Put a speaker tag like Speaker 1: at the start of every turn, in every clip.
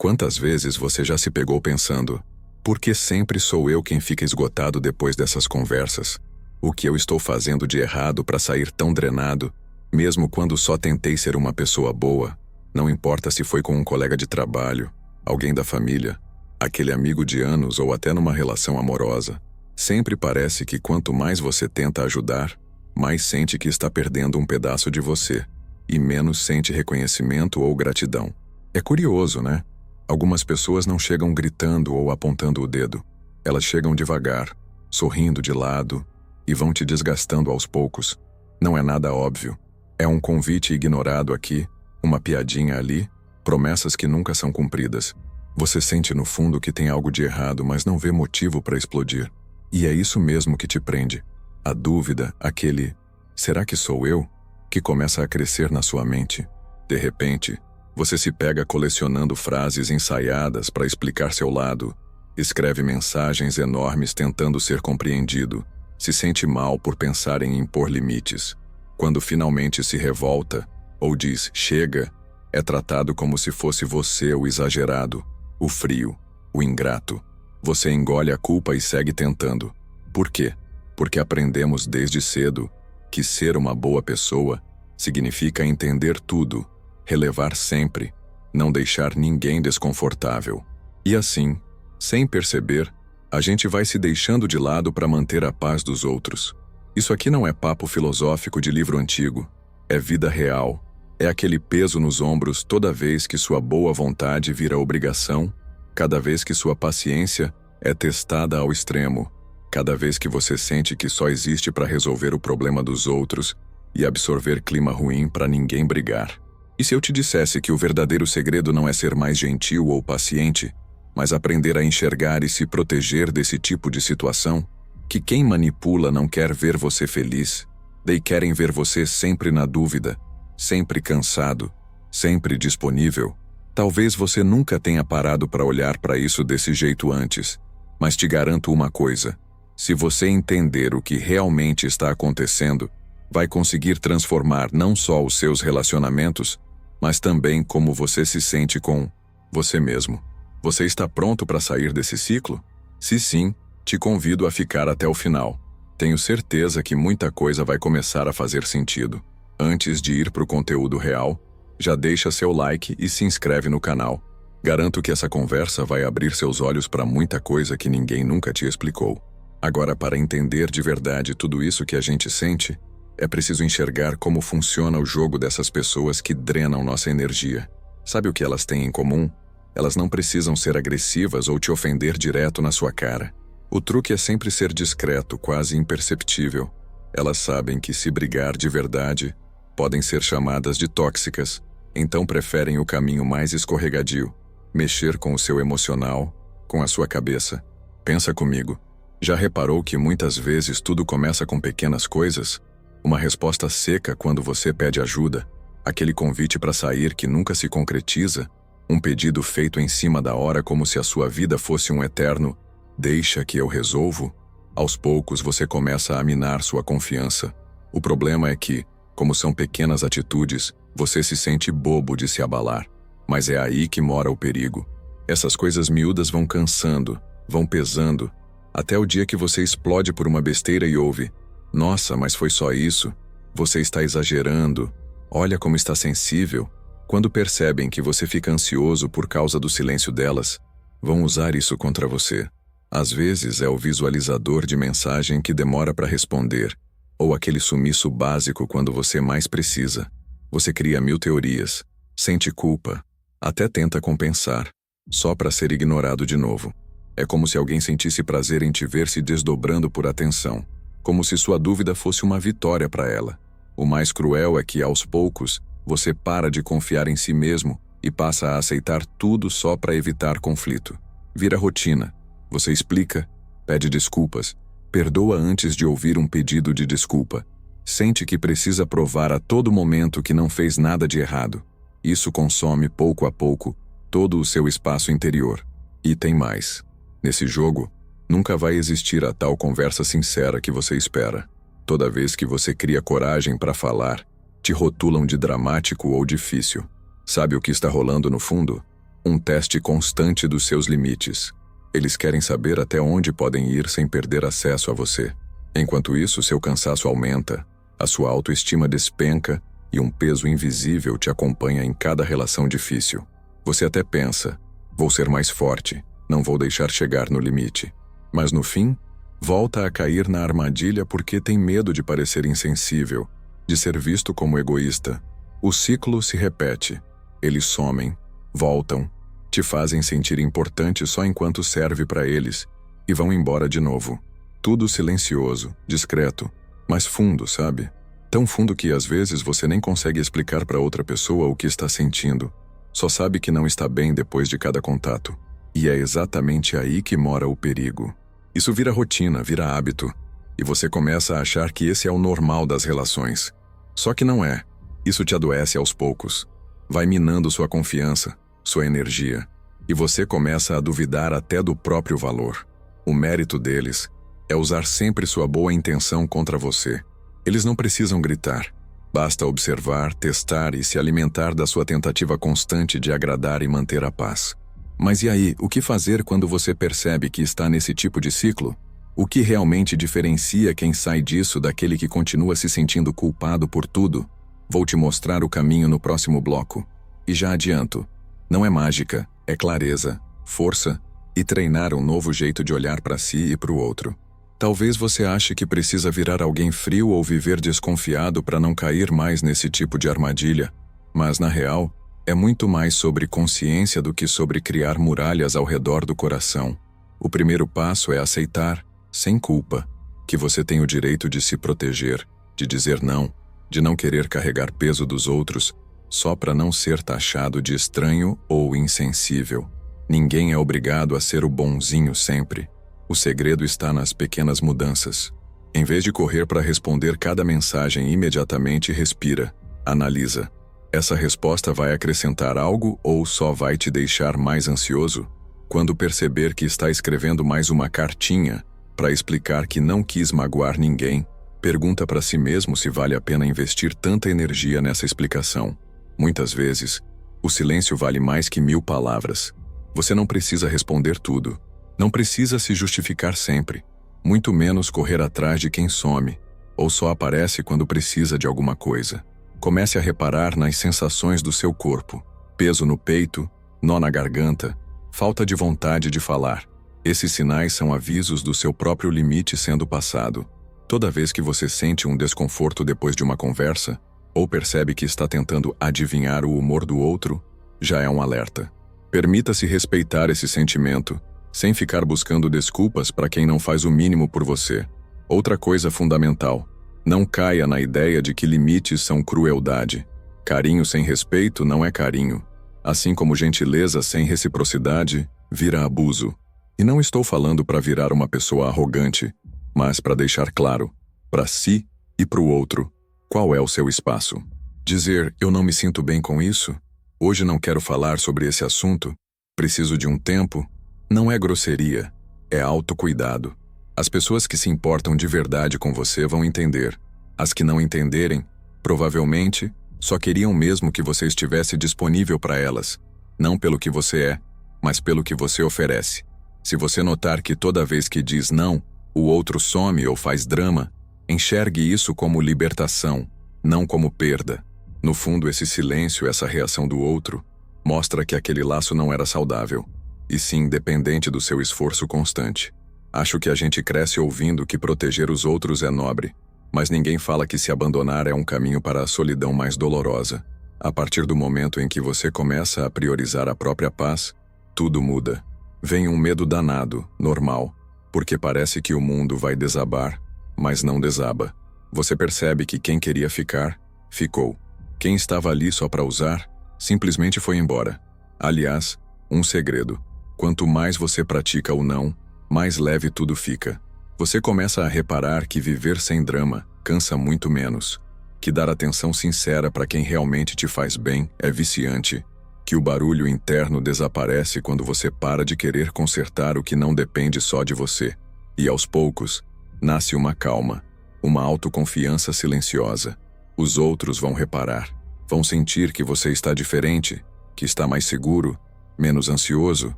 Speaker 1: Quantas vezes você já se pegou pensando: por que sempre sou eu quem fica esgotado depois dessas conversas? O que eu estou fazendo de errado para sair tão drenado, mesmo quando só tentei ser uma pessoa boa? Não importa se foi com um colega de trabalho, alguém da família, aquele amigo de anos ou até numa relação amorosa. Sempre parece que quanto mais você tenta ajudar, mais sente que está perdendo um pedaço de você, e menos sente reconhecimento ou gratidão. É curioso, né? Algumas pessoas não chegam gritando ou apontando o dedo. Elas chegam devagar, sorrindo de lado, e vão te desgastando aos poucos. Não é nada óbvio. É um convite ignorado aqui, uma piadinha ali, promessas que nunca são cumpridas. Você sente no fundo que tem algo de errado, mas não vê motivo para explodir. E é isso mesmo que te prende. A dúvida, aquele "será que sou eu?", que começa a crescer na sua mente. De repente, você se pega colecionando frases ensaiadas para explicar seu lado, escreve mensagens enormes tentando ser compreendido, se sente mal por pensar em impor limites. Quando finalmente se revolta, ou diz "chega", é tratado como se fosse você o exagerado, o frio, o ingrato. Você engole a culpa e segue tentando. Por quê? Porque aprendemos desde cedo que ser uma boa pessoa significa entender tudo, relevar sempre, não deixar ninguém desconfortável. E assim, sem perceber, a gente vai se deixando de lado para manter a paz dos outros. Isso aqui não é papo filosófico de livro antigo, é vida real. É aquele peso nos ombros toda vez que sua boa vontade vira obrigação, cada vez que sua paciência é testada ao extremo, cada vez que você sente que só existe para resolver o problema dos outros e absorver clima ruim para ninguém brigar. E se eu te dissesse que o verdadeiro segredo não é ser mais gentil ou paciente, mas aprender a enxergar e se proteger desse tipo de situação? Que quem manipula não quer ver você feliz, daí querem ver você sempre na dúvida, sempre cansado, sempre disponível. Talvez você nunca tenha parado para olhar para isso desse jeito antes, mas te garanto uma coisa: se você entender o que realmente está acontecendo, vai conseguir transformar não só os seus relacionamentos, mas também como você se sente com você mesmo. Você está pronto para sair desse ciclo? Se sim, te convido a ficar até o final. Tenho certeza que muita coisa vai começar a fazer sentido. Antes de ir para o conteúdo real, já deixa seu like e se inscreve no canal. Garanto que essa conversa vai abrir seus olhos para muita coisa que ninguém nunca te explicou. Agora, para entender de verdade tudo isso que a gente sente, é preciso enxergar como funciona o jogo dessas pessoas que drenam nossa energia. Sabe o que elas têm em comum? Elas não precisam ser agressivas ou te ofender direto na sua cara. O truque é sempre ser discreto, quase imperceptível. Elas sabem que se brigar de verdade, podem ser chamadas de tóxicas, então preferem o caminho mais escorregadio, mexer com o seu emocional, com a sua cabeça. Pensa comigo. Já reparou que muitas vezes tudo começa com pequenas coisas? Uma resposta seca quando você pede ajuda, aquele convite para sair que nunca se concretiza, um pedido feito em cima da hora como se a sua vida fosse um eterno "deixa que eu resolvo". Aos poucos você começa a minar sua confiança. O problema é que, como são pequenas atitudes, você se sente bobo de se abalar. Mas é aí que mora o perigo. Essas coisas miúdas vão cansando, vão pesando, até o dia que você explode por uma besteira e ouve: "Nossa, mas foi só isso? Você está exagerando. Olha como está sensível". Quando percebem que você fica ansioso por causa do silêncio delas, vão usar isso contra você. Às vezes é o visualizador de mensagem que demora para responder, ou aquele sumiço básico quando você mais precisa. Você cria 1000 teorias, sente culpa, até tenta compensar, só para ser ignorado de novo. É como se alguém sentisse prazer em te ver se desdobrando por atenção, como se sua dúvida fosse uma vitória para ela. O mais cruel é que, aos poucos, você para de confiar em si mesmo e passa a aceitar tudo só para evitar conflito. Vira rotina. Você explica, pede desculpas, perdoa antes de ouvir um pedido de desculpa. Sente que precisa provar a todo momento que não fez nada de errado. Isso consome, pouco a pouco, todo o seu espaço interior. E tem mais. Nesse jogo, nunca vai existir a tal conversa sincera que você espera. Toda vez que você cria coragem para falar, te rotulam de dramático ou difícil. Sabe o que está rolando no fundo? um teste constante dos seus limites. Eles querem saber até onde podem ir sem perder acesso a você. Enquanto isso, seu cansaço aumenta, a sua autoestima despenca e um peso invisível te acompanha em cada relação difícil. Você até pensa, vou ser mais forte, não vou deixar chegar no limite. Mas no fim, volta a cair na armadilha porque tem medo de parecer insensível, de ser visto como egoísta. O ciclo se repete. Eles somem, voltam, te fazem sentir importante só enquanto serve para eles e vão embora de novo. Tudo silencioso, discreto, mas fundo, sabe? Tão fundo que às vezes você nem consegue explicar para outra pessoa o que está sentindo. Só sabe que não está bem depois de cada contato. E é exatamente aí que mora o perigo. Isso vira rotina, vira hábito, e você começa a achar que esse é o normal das relações. Só que não é. Isso te adoece aos poucos. Vai minando sua confiança, sua energia, e você começa a duvidar até do próprio valor. O mérito deles é usar sempre sua boa intenção contra você. Eles não precisam gritar. Basta observar, testar e se alimentar da sua tentativa constante de agradar e manter a paz. Mas e aí, o que fazer quando você percebe que está nesse tipo de ciclo? O que realmente diferencia quem sai disso daquele que continua se sentindo culpado por tudo? Vou te mostrar o caminho no próximo bloco. E já adianto, não é mágica, é clareza, força e treinar um novo jeito de olhar para si e para o outro. Talvez você ache que precisa virar alguém frio ou viver desconfiado para não cair mais nesse tipo de armadilha, mas na real, é muito mais sobre consciência do que sobre criar muralhas ao redor do coração. O primeiro passo é aceitar, sem culpa, que você tem o direito de se proteger, de dizer não, de não querer carregar peso dos outros, só para não ser taxado de estranho ou insensível. Ninguém é obrigado a ser o bonzinho sempre. O segredo está nas pequenas mudanças. Em vez de correr para responder cada mensagem imediatamente, respira, analisa. Essa resposta vai acrescentar algo ou só vai te deixar mais ansioso? Quando perceber que está escrevendo mais uma cartinha para explicar que não quis magoar ninguém, pergunta para si mesmo se vale a pena investir tanta energia nessa explicação. Muitas vezes, o silêncio vale mais que 1000 palavras. Você não precisa responder tudo. Não precisa se justificar sempre. Muito menos correr atrás de quem some, ou só aparece quando precisa de alguma coisa. Comece a reparar nas sensações do seu corpo. Peso no peito, nó na garganta, falta de vontade de falar. Esses sinais são avisos do seu próprio limite sendo passado. Toda vez que você sente um desconforto depois de uma conversa, ou percebe que está tentando adivinhar o humor do outro, já é um alerta. Permita-se respeitar esse sentimento, sem ficar buscando desculpas para quem não faz o mínimo por você. Outra coisa fundamental: não caia na ideia de que limites são crueldade. Carinho sem respeito não é carinho. Assim como gentileza sem reciprocidade vira abuso. E não estou falando para virar uma pessoa arrogante, mas para deixar claro, para si e para o outro, qual é o seu espaço. Dizer, eu não me sinto bem com isso, hoje não quero falar sobre esse assunto, preciso de um tempo, não é grosseria, é autocuidado. As pessoas que se importam de verdade com você vão entender. As que não entenderem, provavelmente, só queriam mesmo que você estivesse disponível para elas, não pelo que você é, mas pelo que você oferece. Se você notar que toda vez que diz não, o outro some ou faz drama, enxergue isso como libertação, não como perda. No fundo, esse silêncio, essa reação do outro, mostra que aquele laço não era saudável, e sim dependente do seu esforço constante. Acho que a gente cresce ouvindo que proteger os outros é nobre, mas ninguém fala que se abandonar é um caminho para a solidão mais dolorosa. A partir do momento em que você começa a priorizar a própria paz, tudo muda. Vem um medo danado, normal, porque parece que o mundo vai desabar, mas não desaba. Você percebe que quem queria ficar, ficou. Quem estava ali só para usar, simplesmente foi embora. Aliás, um segredo: quanto mais você pratica o não, mais leve tudo fica. Você começa a reparar que viver sem drama cansa muito menos, que dar atenção sincera para quem realmente te faz bem é viciante, que o barulho interno desaparece quando você para de querer consertar o que não depende só de você. E aos poucos, nasce uma calma, uma autoconfiança silenciosa. Os outros vão reparar, vão sentir que você está diferente, que está mais seguro, menos ansioso.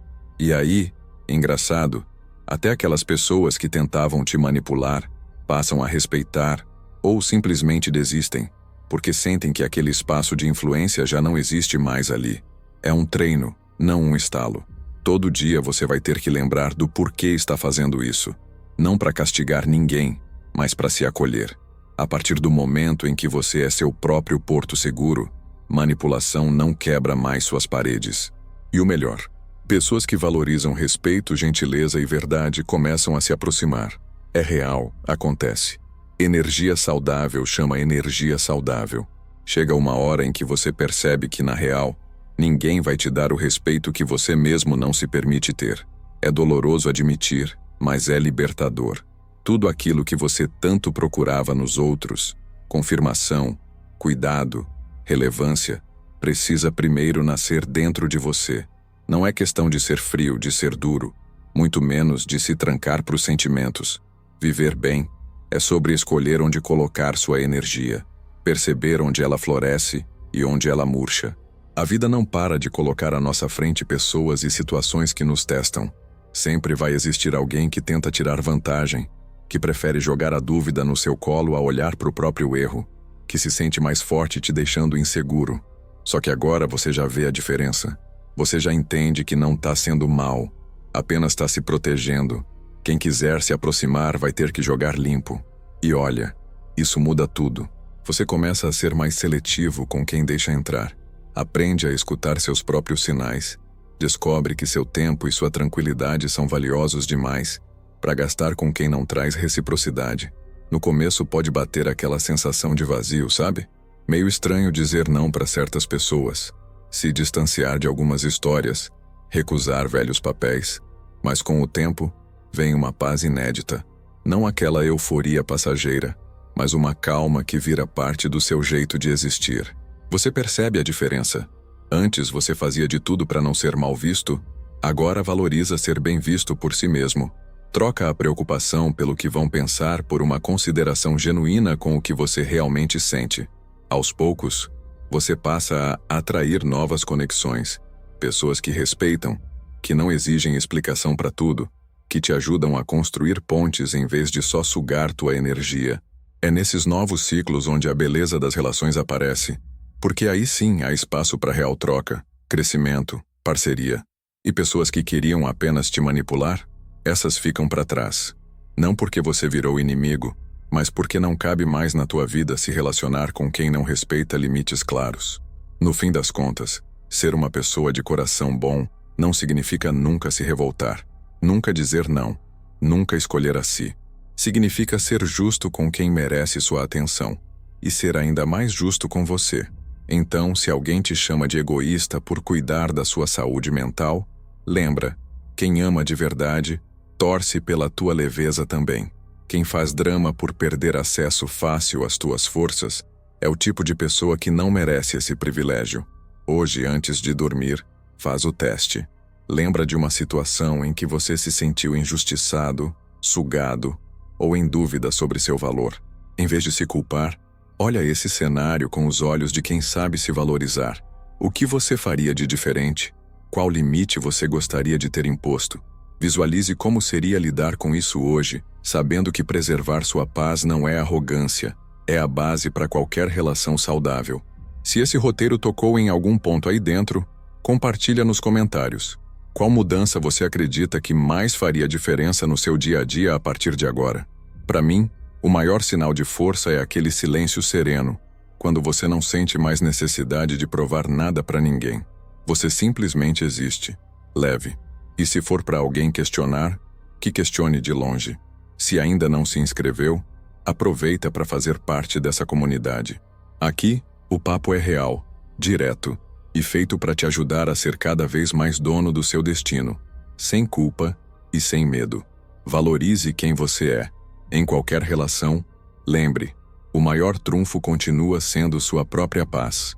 Speaker 1: E aí, engraçado, até aquelas pessoas que tentavam te manipular passam a respeitar ou simplesmente desistem, porque sentem que aquele espaço de influência já não existe mais ali. É um treino, não um estalo. Todo dia você vai ter que lembrar do porquê está fazendo isso. Não para castigar ninguém, mas para se acolher. A partir do momento em que você é seu próprio porto seguro, manipulação não quebra mais suas paredes. E o melhor, pessoas que valorizam respeito, gentileza e verdade começam a se aproximar. É real, acontece. Energia saudável chama energia saudável. Chega uma hora em que você percebe que, na real, ninguém vai te dar o respeito que você mesmo não se permite ter. É doloroso admitir, mas é libertador. Tudo aquilo que você tanto procurava nos outros, confirmação, cuidado, relevância, precisa primeiro nascer dentro de você. Não é questão de ser frio, de ser duro, muito menos de se trancar para os sentimentos. Viver bem é sobre escolher onde colocar sua energia, perceber onde ela floresce e onde ela murcha. A vida não para de colocar à nossa frente pessoas e situações que nos testam. Sempre vai existir alguém que tenta tirar vantagem, que prefere jogar a dúvida no seu colo a olhar para o próprio erro, que se sente mais forte te deixando inseguro. Só que agora você já vê a diferença. Você já entende que não está sendo mal, apenas está se protegendo. Quem quiser se aproximar vai ter que jogar limpo. E olha, isso muda tudo. Você começa a ser mais seletivo com quem deixa entrar. Aprende a escutar seus próprios sinais. Descobre que seu tempo e sua tranquilidade são valiosos demais para gastar com quem não traz reciprocidade. No começo pode bater aquela sensação de vazio, sabe? Meio estranho dizer não para certas pessoas, se distanciar de algumas histórias, recusar velhos papéis, mas com o tempo vem uma paz inédita. Não aquela euforia passageira, mas uma calma que vira parte do seu jeito de existir. Você percebe a diferença? Antes você fazia de tudo para não ser mal visto, agora valoriza ser bem visto por si mesmo. Troca a preocupação pelo que vão pensar por uma consideração genuína com o que você realmente sente. Aos poucos, você passa a atrair novas conexões, pessoas que respeitam, que não exigem explicação para tudo, que te ajudam a construir pontes em vez de só sugar tua energia. É nesses novos ciclos onde a beleza das relações aparece, porque aí sim há espaço para real troca, crescimento, parceria. E pessoas que queriam apenas te manipular, essas ficam para trás. Não porque você virou inimigo, mas porque não cabe mais na tua vida se relacionar com quem não respeita limites claros. No fim das contas, ser uma pessoa de coração bom não significa nunca se revoltar, nunca dizer não, nunca escolher a si. Significa ser justo com quem merece sua atenção e ser ainda mais justo com você. Então, se alguém te chama de egoísta por cuidar da sua saúde mental, lembra, quem ama de verdade, torce pela tua leveza também. Quem faz drama por perder acesso fácil às tuas forças é o tipo de pessoa que não merece esse privilégio. Hoje, antes de dormir, faz o teste. Lembra de uma situação em que você se sentiu injustiçado, sugado ou em dúvida sobre seu valor. Em vez de se culpar, olha esse cenário com os olhos de quem sabe se valorizar. O que você faria de diferente? Qual limite você gostaria de ter imposto? Visualize como seria lidar com isso hoje, sabendo que preservar sua paz não é arrogância, é a base para qualquer relação saudável. Se esse roteiro tocou em algum ponto aí dentro, compartilha nos comentários. Qual mudança você acredita que mais faria diferença no seu dia a dia a partir de agora? Para mim, o maior sinal de força é aquele silêncio sereno, quando você não sente mais necessidade de provar nada para ninguém. Você simplesmente existe. Leve. E se for para alguém questionar, que questione de longe. Se ainda não se inscreveu, aproveita para fazer parte dessa comunidade. Aqui, o papo é real, direto e feito para te ajudar a ser cada vez mais dono do seu destino, sem culpa e sem medo. Valorize quem você é. Em qualquer relação, lembre, o maior trunfo continua sendo sua própria paz.